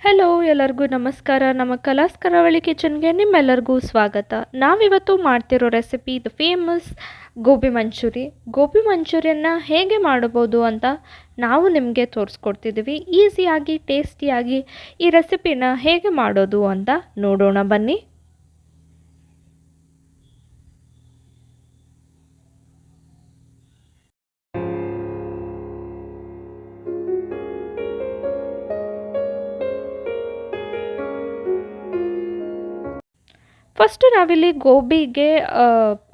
Hello ಎಲ್ಲರಿಗೂ ನಮಸ್ಕಾರ. ನಮ್ಮ ಕಲಾಸ್ ಕರಾವಳಿ ಕಿಚನ್ಗೆ ನಿಮ್ಮೆಲ್ಲರಿಗೂ ಸ್ವಾಗತ. ನಾವಿವತ್ತು ಮಾಡ್ತಿರೋ recipe the famous gobi manchurian. Gobi ಮಂಚೂರಿಯನ್ನ ಹೇಗೆ ಮಾಡ್ಬೋದು ಅಂತ ನಾವು ನಿಮಗೆ ತೋರಿಸ್ಕೊಡ್ತಿದ್ದೀವಿ. ಈಸಿಯಾಗಿ ಟೇಸ್ಟಿಯಾಗಿ ಈ ರೆಸಿಪಿನ ಹೇಗೆ ಮಾಡೋದು ಅಂತ ನೋಡೋಣ ಬನ್ನಿ. ಫಸ್ಟು ನಾವಿಲ್ಲಿ ಗೋಬಿಗೆ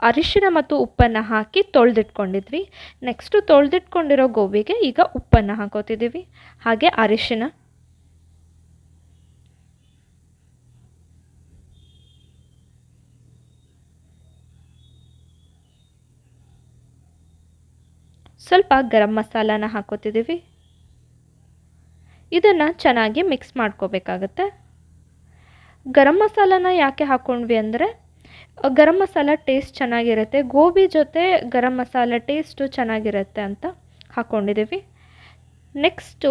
ಅರಿಶಿನ ಮತ್ತು ಉಪ್ಪನ್ನು ಹಾಕಿ ತೊಳೆದಿಟ್ಕೊಂಡಿದ್ವಿ. ನೆಕ್ಸ್ಟು ತೊಳೆದಿಟ್ಕೊಂಡಿರೋ ಗೋಬಿಗೆ ಈಗ ಉಪ್ಪನ್ನು ಹಾಕೋತಿದ್ದೀವಿ, ಹಾಗೆ ಅರಿಶಿನ, ಸ್ವಲ್ಪ ಗರಂ ಮಸಾಲಾನ ಹಾಕೋತಿದ್ದೀವಿ. ಇದನ್ನು ಚೆನ್ನಾಗಿ ಮಿಕ್ಸ್ ಮಾಡ್ಕೋಬೇಕಾಗತ್ತೆ. ಗರಂ ಮಸಾಲಾನ ಯಾಕೆ ಹಾಕ್ಕೊಂಡ್ವಿ ಅಂದರೆ ಗರಂ ಮಸಾಲ ಟೇಸ್ಟ್ ಚೆನ್ನಾಗಿರುತ್ತೆ, ಗೋಬಿ ಜೊತೆ ಗರಂ ಮಸಾಲ ಟೇಸ್ಟು ಚೆನ್ನಾಗಿರುತ್ತೆ ಅಂತ ಹಾಕ್ಕೊಂಡಿದ್ದೀವಿ. ನೆಕ್ಸ್ಟು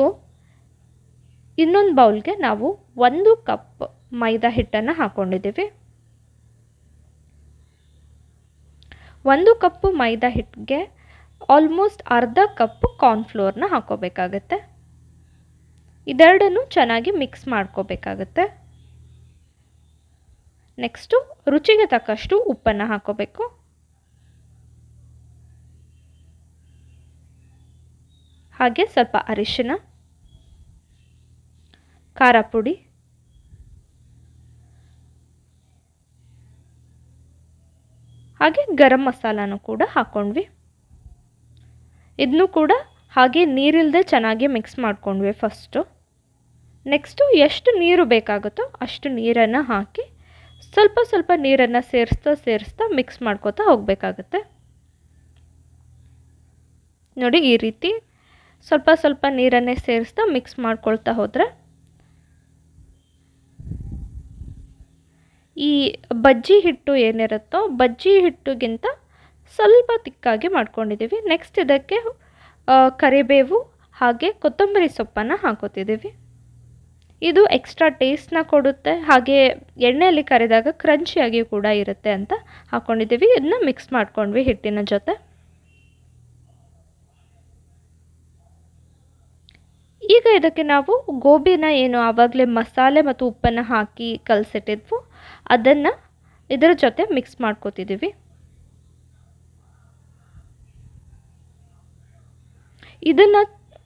ಇನ್ನೊಂದು ಬೌಲ್ಗೆ ನಾವು 1 ಕಪ್ ಮೈದಾ ಹಿಟ್ಟನ್ನು ಹಾಕ್ಕೊಂಡಿದ್ದೀವಿ. 1 ಕಪ್ ಮೈದಾ ಹಿಟ್ಟಿಗೆ ಆಲ್ಮೋಸ್ಟ್ ಅರ್ಧ ಕಪ್ ಕಾರ್ನ್ಫ್ಲೋರ್ನ ಹಾಕ್ಕೋಬೇಕಾಗತ್ತೆ. ಇದೆರಡನ್ನು ಚೆನ್ನಾಗಿ ಮಿಕ್ಸ್ ಮಾಡ್ಕೋಬೇಕಾಗತ್ತೆ. ನೆಕ್ಸ್ಟು ರುಚಿಗೆ ತಕ್ಕಷ್ಟು ಉಪ್ಪನ್ನು ಹಾಕ್ಕೋಬೇಕು. ಹಾಗೆ ಸ್ವಲ್ಪ ಅರಿಶಿನ, ಖಾರ ಪುಡಿ, ಹಾಗೆ ಗರಂ ಮಸಾಲಾನು ಕೂಡ ಹಾಕ್ಕೊಂಡ್ವಿ. ಇದನ್ನು ಕೂಡ ಹಾಗೆ ನೀರಿಲ್ಲದೆ ಚೆನ್ನಾಗಿ ಮಿಕ್ಸ್ ಮಾಡ್ಕೊಂಡ್ವಿ ಫಸ್ಟು. ನೆಕ್ಸ್ಟು ಎಷ್ಟು ನೀರು ಬೇಕಾಗುತ್ತೋ ಅಷ್ಟು ನೀರನ್ನು ಹಾಕಿ ಸ್ವಲ್ಪ ಸ್ವಲ್ಪ ನೀರನ್ನು ಸೇರಿಸ್ತಾ ಮಿಕ್ಸ್ ಮಾಡ್ಕೋತಾ ಹೋಗಬೇಕಾಗತ್ತೆ. ನೋಡಿ, ಈ ರೀತಿ ಸ್ವಲ್ಪ ಸ್ವಲ್ಪ ನೀರನ್ನೇ ಸೇರಿಸ್ತಾ ಮಿಕ್ಸ್ ಮಾಡ್ಕೊಳ್ತಾ ಹೋದರೆ ಈ ಬಜ್ಜಿ ಹಿಟ್ಟು ಏನಿರುತ್ತೋ ಬಜ್ಜಿ ಹಿಟ್ಟಿಗಿಂತ ಸ್ವಲ್ಪ ತಿಕ್ಕಾಗಿ ಮಾಡ್ಕೊಂಡಿದ್ದೀವಿ. ನೆಕ್ಸ್ಟ್ ಇದಕ್ಕೆ ಕರಿಬೇವು ಹಾಗೆ ಕೊತ್ತಂಬರಿ ಸೊಪ್ಪನ್ನು ಹಾಕೋತಿದ್ದೀವಿ. ಇದು ಎಕ್ಸ್ಟ್ರಾ ಟೇಸ್ಟ್ನ ಕೊಡುತ್ತೆ, ಹಾಗೆ ಎಣ್ಣೆಯಲ್ಲಿ ಕರಿದಾಗ ಕ್ರಂಚಿಯಾಗಿ ಕೂಡ ಇರುತ್ತೆ ಅಂತ ಹಾಕ್ಕೊಂಡಿದ್ದೀವಿ. ಇದನ್ನ ಮಿಕ್ಸ್ ಮಾಡ್ಕೊಂಡ್ವಿ ಹಿಟ್ಟಿನ ಜೊತೆ. ಈಗ ಇದಕ್ಕೆ ನಾವು ಗೋಬಿನ ಏನು ಆವಾಗಲೇ ಮಸಾಲೆ ಮತ್ತು ಉಪ್ಪನ್ನು ಹಾಕಿ ಕಲಸಿಟ್ಟಿದ್ವು ಅದನ್ನು ಇದರ ಜೊತೆ ಮಿಕ್ಸ್ ಮಾಡ್ಕೋತಿದ್ದೀವಿ. ಇದನ್ನು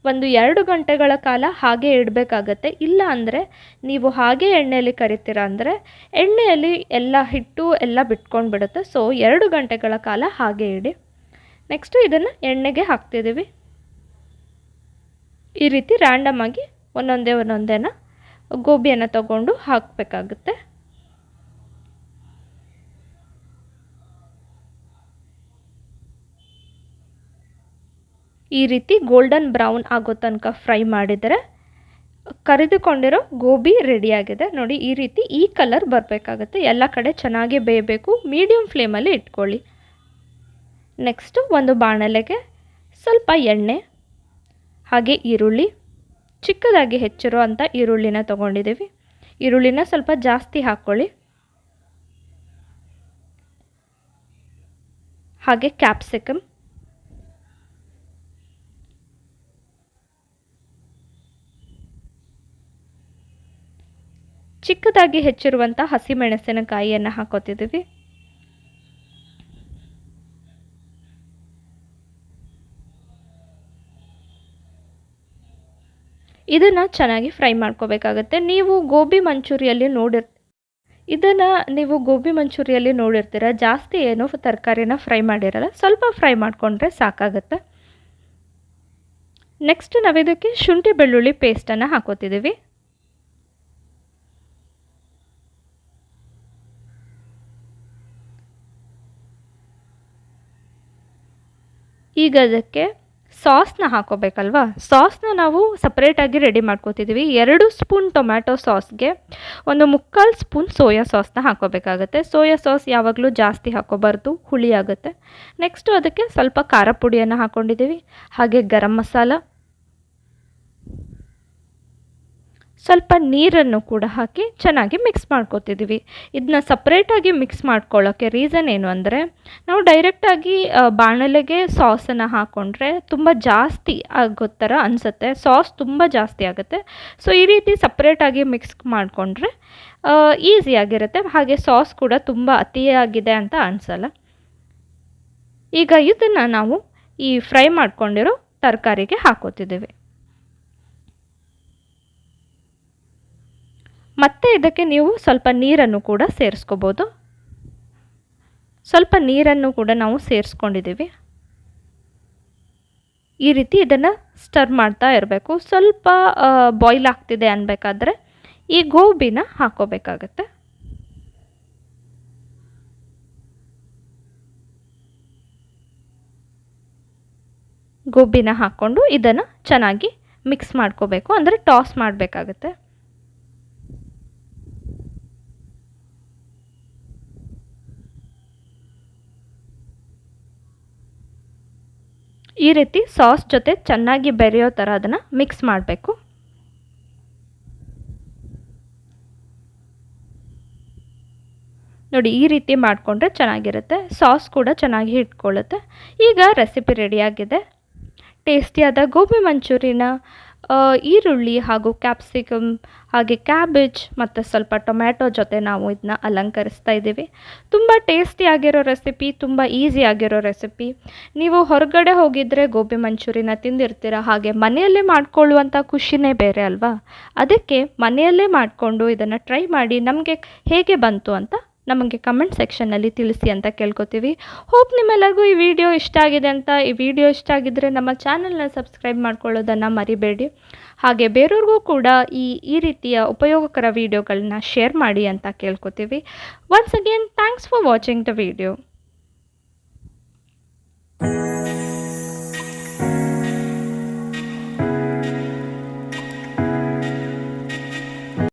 1-2 ಗಂಟೆಗಳ ಕಾಲ ಹಾಗೆ ಇಡಬೇಕಾಗತ್ತೆ. ಇಲ್ಲ ಅಂದರೆ ನೀವು ಹಾಗೆ ಎಣ್ಣೆಯಲ್ಲಿ ಕರಿತೀರ ಅಂದರೆ ಎಣ್ಣೆಯಲ್ಲಿ ಎಲ್ಲ ಹಿಟ್ಟು ಎಲ್ಲ ಬಿಟ್ಕೊಂಡು ಬಿಡುತ್ತೆ. ಸೊ 2 ಗಂಟೆಗಳ ಕಾಲ ಹಾಗೆ ಇಡಿ. ನೆಕ್ಸ್ಟು ಇದನ್ನು ಎಣ್ಣೆಗೆ ಹಾಕ್ತಿದ್ದೀವಿ. ಈ ರೀತಿ ರ್ಯಾಂಡಮ್ ಆಗಿ ಒಂದೊಂದೇನ ಗೋಬಿಯನ್ನು ತಗೊಂಡು ಹಾಕಬೇಕಾಗುತ್ತೆ. ಈ ರೀತಿ ಗೋಲ್ಡನ್ ಬ್ರೌನ್ ಆಗೋ ತನಕ ಫ್ರೈ ಮಾಡಿದರೆ ಕರಿದುಕೊಂಡಿರೋ ಗೋಬಿ ರೆಡಿಯಾಗಿದೆ. ನೋಡಿ, ಈ ರೀತಿ ಈ ಕಲರ್ ಬರಬೇಕಾಗುತ್ತೆ. ಎಲ್ಲ ಕಡೆ ಚೆನ್ನಾಗಿ ಬೇಯಬೇಕು. ಮೀಡಿಯಮ್ ಫ್ಲೇಮಲ್ಲಿ ಇಟ್ಕೊಳ್ಳಿ. ನೆಕ್ಸ್ಟು ಒಂದು ಬಾಣಲೆಗೆ ಸ್ವಲ್ಪ ಎಣ್ಣೆ ಹಾಗೆ ಈರುಳ್ಳಿ, ಚಿಕ್ಕದಾಗಿ ಹೆಚ್ಚಿರೋ ಅಂಥ ಈರುಳ್ಳಿನ ತೊಗೊಂಡಿದ್ದೀವಿ. ಈರುಳ್ಳಿನ ಸ್ವಲ್ಪ ಜಾಸ್ತಿ ಹಾಕ್ಕೊಳ್ಳಿ. ಹಾಗೆ ಕ್ಯಾಪ್ಸಿಕಮ್, ಚಿಕ್ಕದಾಗಿ ಹೆಚ್ಚಿರುವಂಥ ಹಸಿಮೆಣಸಿನಕಾಯಿಯನ್ನು ಹಾಕೋತಿದ್ದೀವಿ. ಇದನ್ನು ಚೆನ್ನಾಗಿ ಫ್ರೈ ಮಾಡ್ಕೋಬೇಕಾಗತ್ತೆ. ನೀವು ಗೋಬಿ ಮಂಚೂರಿಯಲ್ಲಿ ನೋಡಿರ್ತೀರ, ಜಾಸ್ತಿ ಏನು ತರಕಾರಿನ ಫ್ರೈ ಮಾಡಿರಲ್ಲ, ಸ್ವಲ್ಪ ಫ್ರೈ ಮಾಡಿಕೊಂಡ್ರೆ ಸಾಕಾಗುತ್ತೆ. ನೆಕ್ಸ್ಟ್ ನಾವಿದಕ್ಕೆ ಶುಂಠಿ ಬೆಳ್ಳುಳ್ಳಿ ಪೇಸ್ಟನ್ನು ಹಾಕೋತಿದ್ದೀವಿ. ಈಗ ಅದಕ್ಕೆ ಸಾಸ್ನ ಹಾಕೋಬೇಕಲ್ವಾ. ಸಾಸ್ನ ನಾವು ಸಪ್ರೇಟಾಗಿ ರೆಡಿ ಮಾಡ್ಕೋತಿದ್ದೀವಿ. 2 ಸ್ಪೂನ್ ಟೊಮ್ಯಾಟೊ ಸಾಸ್ಗೆ 1/4 ಸ್ಪೂನ್ ಸೋಯಾ ಸಾಸ್ನ ಹಾಕೋಬೇಕಾಗತ್ತೆ. ಸೋಯಾ ಸಾಸ್ ಯಾವಾಗಲೂ ಜಾಸ್ತಿ ಹಾಕೋಬಾರ್ದು, ಹುಳಿ ಆಗುತ್ತೆ. ನೆಕ್ಸ್ಟು ಅದಕ್ಕೆ ಸ್ವಲ್ಪ ಖಾರ ಪುಡಿಯನ್ನು ಹಾಕ್ಕೊಂಡಿದ್ದೀವಿ, ಹಾಗೆ ಗರಂ ಮಸಾಲ, ಸ್ವಲ್ಪ ನೀರನ್ನು ಕೂಡ ಹಾಕಿ ಚೆನ್ನಾಗಿ ಮಿಕ್ಸ್ ಮಾಡ್ಕೊತಿದ್ದೀವಿ. ಇದನ್ನ ಸಪ್ರೇಟಾಗಿ ಮಿಕ್ಸ್ ಮಾಡ್ಕೊಳ್ಳೋಕ್ಕೆ ರೀಸನ್ ಏನು ಅಂದರೆ, ನಾವು ಡೈರೆಕ್ಟಾಗಿ ಬಾಣಲೆಗೆ ಸಾಸನ್ನು ಹಾಕ್ಕೊಂಡ್ರೆ ತುಂಬ ಜಾಸ್ತಿ ಆಗೋ ಥರ ಅನಿಸುತ್ತೆ, ಸಾಸ್ ತುಂಬ ಜಾಸ್ತಿ ಆಗುತ್ತೆ. ಸೊ ಈ ರೀತಿ ಸಪ್ರೇಟಾಗಿ ಮಿಕ್ಸ್ ಮಾಡಿಕೊಂಡ್ರೆ ಈಸಿಯಾಗಿರುತ್ತೆ, ಹಾಗೆ ಸಾಸ್ ಕೂಡ ತುಂಬ ಅತಿಯಾಗಿದೆ ಅಂತ ಅನಿಸಲ್ಲ. ಈಗ ಇದನ್ನು ನಾವು ಈ ಫ್ರೈ ಮಾಡ್ಕೊಂಡಿರೋ ತರಕಾರಿಗೆ ಹಾಕೋತಿದ್ದೀವಿ. ಮತ್ತು ಇದಕ್ಕೆ ನೀವು ಸ್ವಲ್ಪ ನೀರನ್ನು ಕೂಡ ಸೇರಿಸ್ಕೋಬೋದು. ಸ್ವಲ್ಪ ನೀರನ್ನು ಕೂಡ ನಾವು ಸೇರಿಸ್ಕೊಂಡಿದ್ದೀವಿ. ಈ ರೀತಿ ಇದನ್ನು ಸ್ಟರ್ ಮಾಡ್ತಾ ಇರಬೇಕು. ಸ್ವಲ್ಪ ಬಾಯ್ಲ್ ಆಗ್ತಿದೆ ಅನ್ನಬೇಕಾದ್ರೆ ಈ ಗೋಬಿನ ಹಾಕೋಬೇಕಾಗತ್ತೆ. ಗೋಬಿನ ಹಾಕ್ಕೊಂಡು ಇದನ್ನು ಚೆನ್ನಾಗಿ ಮಿಕ್ಸ್ ಮಾಡ್ಕೋಬೇಕು, ಅಂದರೆ ಟಾಸ್ ಮಾಡಬೇಕಾಗತ್ತೆ. ಈ ರೀತಿ ಸಾಸ್ ಜೊತೆ ಚೆನ್ನಾಗಿ ಬೆರೆಯೋ ಥರ ಅದನ್ನು ಮಿಕ್ಸ್ ಮಾಡಬೇಕು. ನೋಡಿ, ಈ ರೀತಿ ಮಾಡಿಕೊಂಡ್ರೆ ಚೆನ್ನಾಗಿರುತ್ತೆ, ಸಾಸ್ ಕೂಡ ಚೆನ್ನಾಗಿ ಇಟ್ಕೊಳ್ಳುತ್ತೆ. ಈಗ ರೆಸಿಪಿ ರೆಡಿಯಾಗಿದೆ. ಟೇಸ್ಟಿಯಾದ ಗೋಬಿ ಮಂಚೂರಿನ ಈರುಳ್ಳಿ ಹಾಗೂ ಕ್ಯಾಪ್ಸಿಕಮ್ ಹಾಗೆ ಕ್ಯಾಬೇಜ್ ಮತ್ತು ಸ್ವಲ್ಪ ಟೊಮ್ಯಾಟೊ ಜೊತೆ ನಾವು ಇದನ್ನ ಅಲಂಕರಿಸ್ತಾ ಇದ್ದೀವಿ. ತುಂಬ ಟೇಸ್ಟಿಯಾಗಿರೋ ರೆಸಿಪಿ, ತುಂಬ ಈಸಿಯಾಗಿರೋ ರೆಸಿಪಿ. ನೀವು ಹೊರಗಡೆ ಹೋಗಿದ್ದರೆ ಗೋಬಿ ಮಂಚೂರಿನ ತಿಂದಿರ್ತೀರ, ಹಾಗೆ ಮನೆಯಲ್ಲೇ ಮಾಡಿಕೊಳ್ಳುವಂಥ ಖುಷಿನೇ ಬೇರೆ ಅಲ್ವಾ. ಅದಕ್ಕೆ ಮನೆಯಲ್ಲೇ ಮಾಡಿಕೊಂಡು ಇದನ್ನು ಟ್ರೈ ಮಾಡಿ ನಮಗೆ ಹೇಗೆ ಬಂತು ಅಂತ ನಮಗೆ ಕಮೆಂಟ್ ಸೆಕ್ಷನ್ನಲ್ಲಿ ತಿಳಿಸಿ ಅಂತ ಕೇಳ್ಕೊತೀವಿ. ಹೋಪ್ ನಿಮ್ಮೆಲ್ಲರಿಗೂ ಈ ವಿಡಿಯೋ ಇಷ್ಟ ಆಗಿದೆ ಅಂತ. ಈ ವಿಡಿಯೋ ಇಷ್ಟ ಆಗಿದ್ದರೆ ನಮ್ಮ ಚಾನಲ್ನ ಸಬ್ಸ್ಕ್ರೈಬ್ ಮಾಡ್ಕೊಳ್ಳೋದನ್ನು ಮರಿಬೇಡಿ. ಹಾಗೆ ಬೇರೆಯವ್ರಿಗೂ ಕೂಡ ಈ ರೀತಿಯ ಉಪಯೋಗಕರ ವಿಡಿಯೋಗಳನ್ನ ಶೇರ್ ಮಾಡಿ ಅಂತ ಕೇಳ್ಕೊತೀವಿ. Once again thanks for watching the video.